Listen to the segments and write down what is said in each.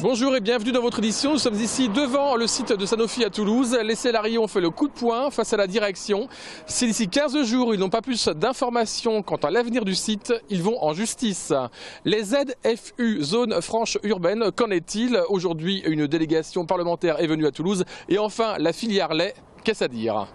Bonjour et bienvenue dans votre édition. Nous sommes ici devant le site de Sanofi à Toulouse. Les salariés ont fait le coup de poing face à la direction. Si d'ici 15 jours ils n'ont pas plus d'informations quant à l'avenir du site, ils vont en justice. Les ZFU, zone franche urbaine, qu'en est-il? Aujourd'hui, une délégation parlementaire est venue à Toulouse. Et enfin, la filière lait, qu'est-ce à dire?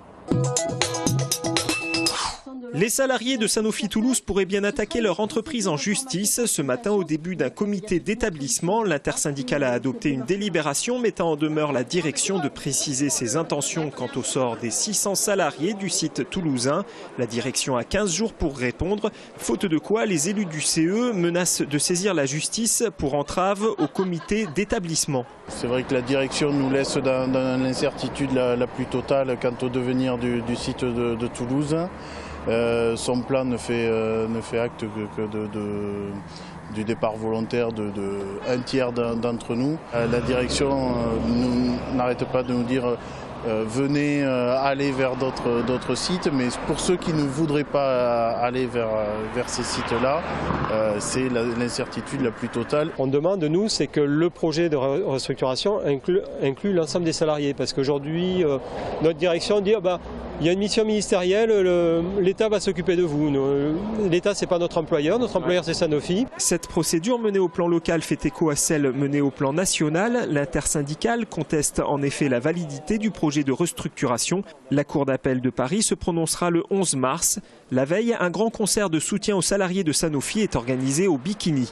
Les salariés de Sanofi Toulouse pourraient bien attaquer leur entreprise en justice. Ce matin, au début d'un comité d'établissement, l'intersyndicale a adopté une délibération mettant en demeure la direction de préciser ses intentions quant au sort des 600 salariés du site toulousain. La direction a 15 jours pour répondre, faute de quoi les élus du CE menacent de saisir la justice pour entrave au comité d'établissement. C'est vrai que la direction nous laisse dans l'incertitude la plus totale quant au devenir du site de Toulouse. Son plan ne fait acte que du départ volontaire de un tiers d'entre nous. La direction n'arrête pas de nous dire venez aller vers d'autres sites, mais pour ceux qui ne voudraient pas aller vers ces sites-là, c'est l'incertitude la plus totale. On demande, nous, c'est que le projet de restructuration inclut l'ensemble des salariés, parce qu'aujourd'hui, notre direction dit il y a une mission ministérielle, l'État va s'occuper de vous. L'État, ce n'est pas notre employeur c'est Sanofi. Cette procédure menée au plan local fait écho à celle menée au plan national. L'intersyndicale conteste en effet la validité du projet de restructuration. La Cour d'appel de Paris se prononcera le 11 mars. La veille, un grand concert de soutien aux salariés de Sanofi est organisé au Bikini.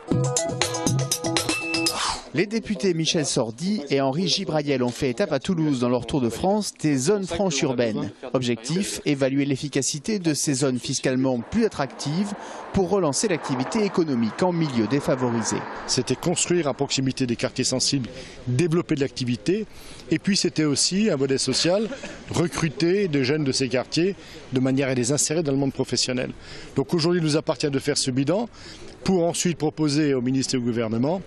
Les députés Michel Sordi et Henri Gibrayel ont fait étape à Toulouse dans leur tour de France des zones franches urbaines. Objectif, évaluer l'efficacité de ces zones fiscalement plus attractives pour relancer l'activité économique en milieu défavorisé. C'était construire à proximité des quartiers sensibles, développer de l'activité, et puis c'était aussi un volet social, recruter des jeunes de ces quartiers de manière à les insérer dans le monde professionnel. Donc aujourd'hui, il nous appartient de faire ce bilan pour ensuite proposer au ministre et au gouvernement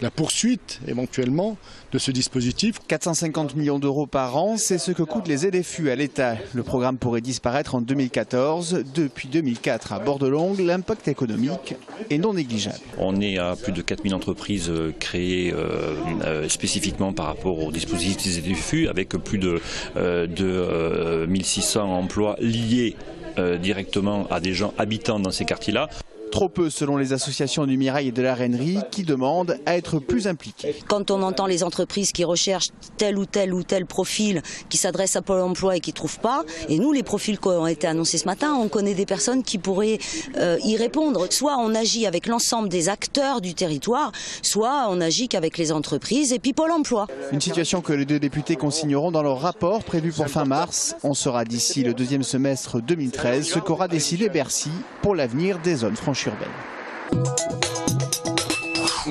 la poursuite éventuellement de ce dispositif. 450 millions d'euros par an, c'est ce que coûtent les ZFU à l'État. Le programme pourrait disparaître en 2014. Depuis 2004 à Bordelongue, l'impact économique est non négligeable. On est à plus de 4000 entreprises créées spécifiquement par rapport au dispositif des ZFU, avec plus de 1600 emplois liés directement à des gens habitant dans ces quartiers-là. Trop peu selon les associations du Mirail et de la Reinerie qui demandent à être plus impliquées. Quand on entend les entreprises qui recherchent tel ou tel profil, qui s'adressent à Pôle emploi et qui ne trouvent pas, et nous les profils qui ont été annoncés ce matin, on connaît des personnes qui pourraient y répondre. Soit on agit avec l'ensemble des acteurs du territoire, soit on agit qu'avec les entreprises et puis Pôle emploi. Une situation que les deux députés consigneront dans leur rapport prévu pour fin mars. On saura d'ici le deuxième semestre 2013 ce qu'aura décidé Bercy pour l'avenir des zones franches urbaines.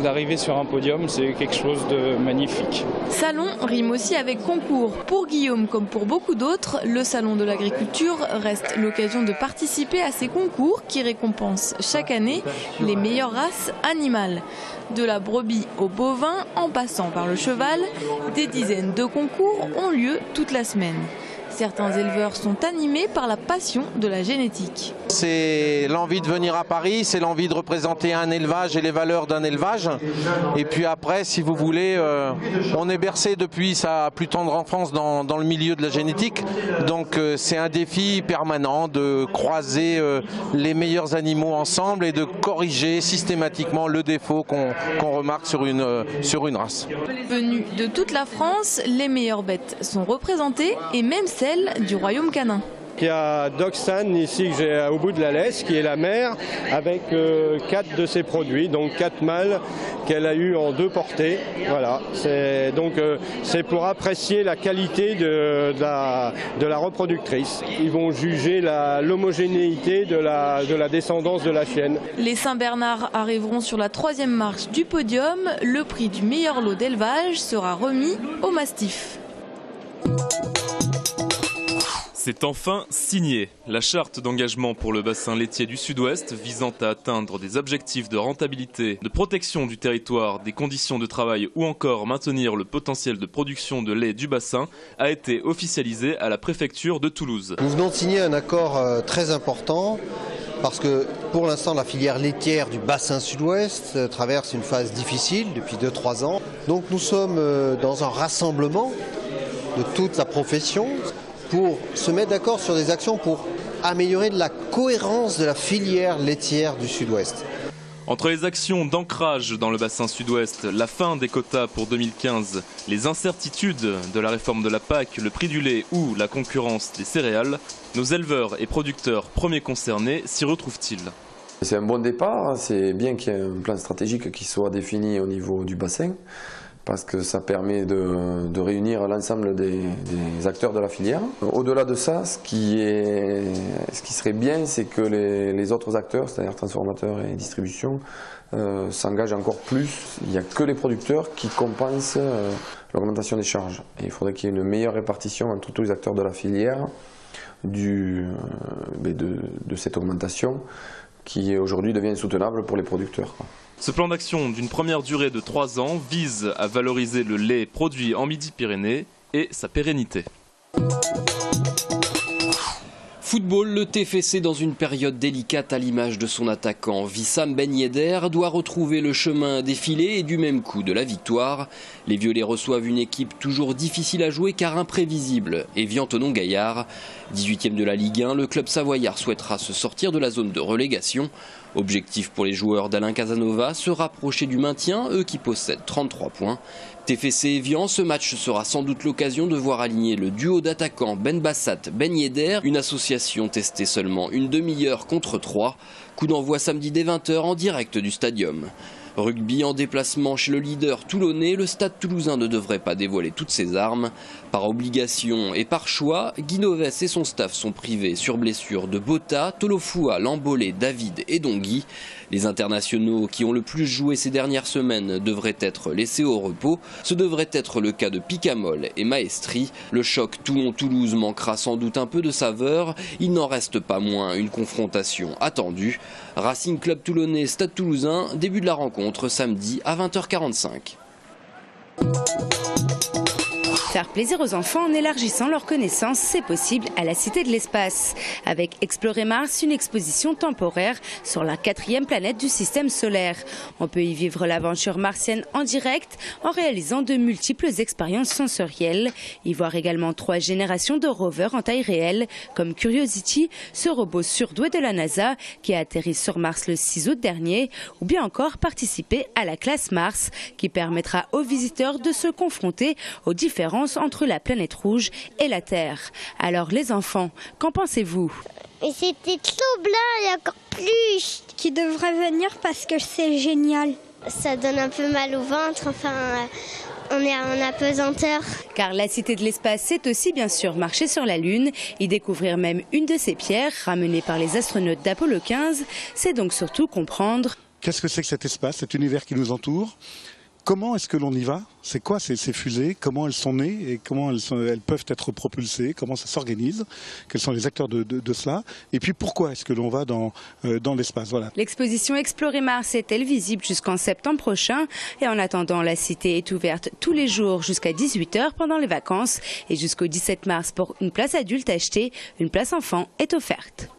D'arriver sur un podium, c'est quelque chose de magnifique. Salon rime aussi avec concours. Pour Guillaume, comme pour beaucoup d'autres, le Salon de l'agriculture reste l'occasion de participer à ces concours qui récompensent chaque année les meilleures races animales. De la brebis au bovin, en passant par le cheval, des dizaines de concours ont lieu toute la semaine. Certains éleveurs sont animés par la passion de la génétique. C'est l'envie de venir à Paris, c'est l'envie de représenter un élevage et les valeurs d'un élevage. Et puis après, si vous voulez, on est bercé depuis sa plus tendre enfance dans le milieu de la génétique. Donc c'est un défi permanent de croiser les meilleurs animaux ensemble et de corriger systématiquement le défaut qu'on remarque sur une race. Venus de toute la France, les meilleures bêtes sont représentées et même celles du royaume canin. Il y a Doxan ici que j'ai au bout de la laisse, qui est la mère, avec 4 de ses produits, donc 4 mâles qu'elle a eu en 2 portées. Voilà, c'est pour apprécier la qualité de la reproductrice. Ils vont juger l'homogénéité de la descendance de la chienne. Les Saint-Bernard arriveront sur la 3e marche du podium. Le prix du meilleur lot d'élevage sera remis au Mastif. C'est enfin signé. La charte d'engagement pour le bassin laitier du Sud-Ouest visant à atteindre des objectifs de rentabilité, de protection du territoire, des conditions de travail ou encore maintenir le potentiel de production de lait du bassin a été officialisée à la préfecture de Toulouse. Nous venons de signer un accord très important parce que pour l'instant la filière laitière du bassin Sud-Ouest traverse une phase difficile depuis 2-3 ans. Donc nous sommes dans un rassemblement de toute la profession pour se mettre d'accord sur des actions pour améliorer la cohérence de la filière laitière du Sud-Ouest. Entre les actions d'ancrage dans le bassin Sud-Ouest, la fin des quotas pour 2015, les incertitudes de la réforme de la PAC, le prix du lait ou la concurrence des céréales, nos éleveurs et producteurs premiers concernés s'y retrouvent-ils? C'est un bon départ, c'est bien qu'il y ait un plan stratégique qui soit défini au niveau du bassin, parce que ça permet de réunir l'ensemble des acteurs de la filière. Au-delà de ça, ce qui serait bien, c'est que les autres acteurs, c'est-à-dire transformateurs et distribution, s'engagent encore plus. Il n'y a que les producteurs qui compensent l'augmentation des charges. Et il faudrait qu'il y ait une meilleure répartition entre tous les acteurs de la filière de cette augmentation qui aujourd'hui devient insoutenable pour les producteurs. Ce plan d'action d'une première durée de 3 ans vise à valoriser le lait produit en Midi-Pyrénées et sa pérennité. Football, le TFC dans une période délicate à l'image de son attaquant. Wissam Ben Yedder doit retrouver le chemin des filets et du même coup de la victoire. Les Violets reçoivent une équipe toujours difficile à jouer car imprévisible. Evian Thonon-Gaillard, 18e de la Ligue 1, le club savoyard souhaitera se sortir de la zone de relégation. Objectif pour les joueurs d'Alain Casanova, se rapprocher du maintien, eux qui possèdent 33 points. TFC Evian, ce match sera sans doute l'occasion de voir aligner le duo d'attaquants Ben Bassat, Ben Yedder, une association testée seulement une demi-heure contre 3. Coup d'envoi samedi dès 20h en direct du stadium. Rugby en déplacement chez le leader toulonnais, le Stade Toulousain ne devrait pas dévoiler toutes ses armes. Par obligation et par choix, Guy Novès et son staff sont privés sur blessure de Botta, Tolofua, Lambolé, David et Dongui. Les internationaux qui ont le plus joué ces dernières semaines devraient être laissés au repos. Ce devrait être le cas de Picamol et Maestri. Le choc Toulon-Toulouse manquera sans doute un peu de saveur. Il n'en reste pas moins une confrontation attendue. Racing Club Toulonnais, Stade Toulousain, début de la rencontre samedi à 20h45. Faire plaisir aux enfants en élargissant leurs connaissances, c'est possible à la Cité de l'Espace. Avec Explorer Mars, une exposition temporaire sur la 4e planète du système solaire. On peut y vivre l'aventure martienne en direct en réalisant de multiples expériences sensorielles. Y voir également 3 générations de rovers en taille réelle, comme Curiosity, ce robot surdoué de la NASA qui a atterri sur Mars le 6 août dernier, ou bien encore participer à la classe Mars qui permettra aux visiteurs de se confronter aux différences entre la planète rouge et la Terre. Alors les enfants, qu'en pensez-vous? Et c'était trop blanc et encore plus. Qui devrait venir parce que c'est génial. Ça donne un peu mal au ventre, enfin on est en apesanteur. Car la Cité de l'Espace, c'est aussi bien sûr marcher sur la Lune, y découvrir même une de ces pierres ramenées par les astronautes d'Apollo 15, c'est donc surtout comprendre. Qu'est-ce que c'est que cet espace, cet univers qui nous entoure? Comment est-ce que l'on y va? C'est quoi ces fusées? Comment elles sont nées et comment elles peuvent être propulsées? Comment ça s'organise? Quels sont les acteurs de cela? Et puis pourquoi est-ce que l'on va dans l'espace? Voilà. L'exposition Explorer Mars est-elle visible jusqu'en septembre prochain? Et en attendant, la cité est ouverte tous les jours jusqu'à 18h pendant les vacances. Et jusqu'au 17 mars, pour une place adulte achetée, une place enfant est offerte.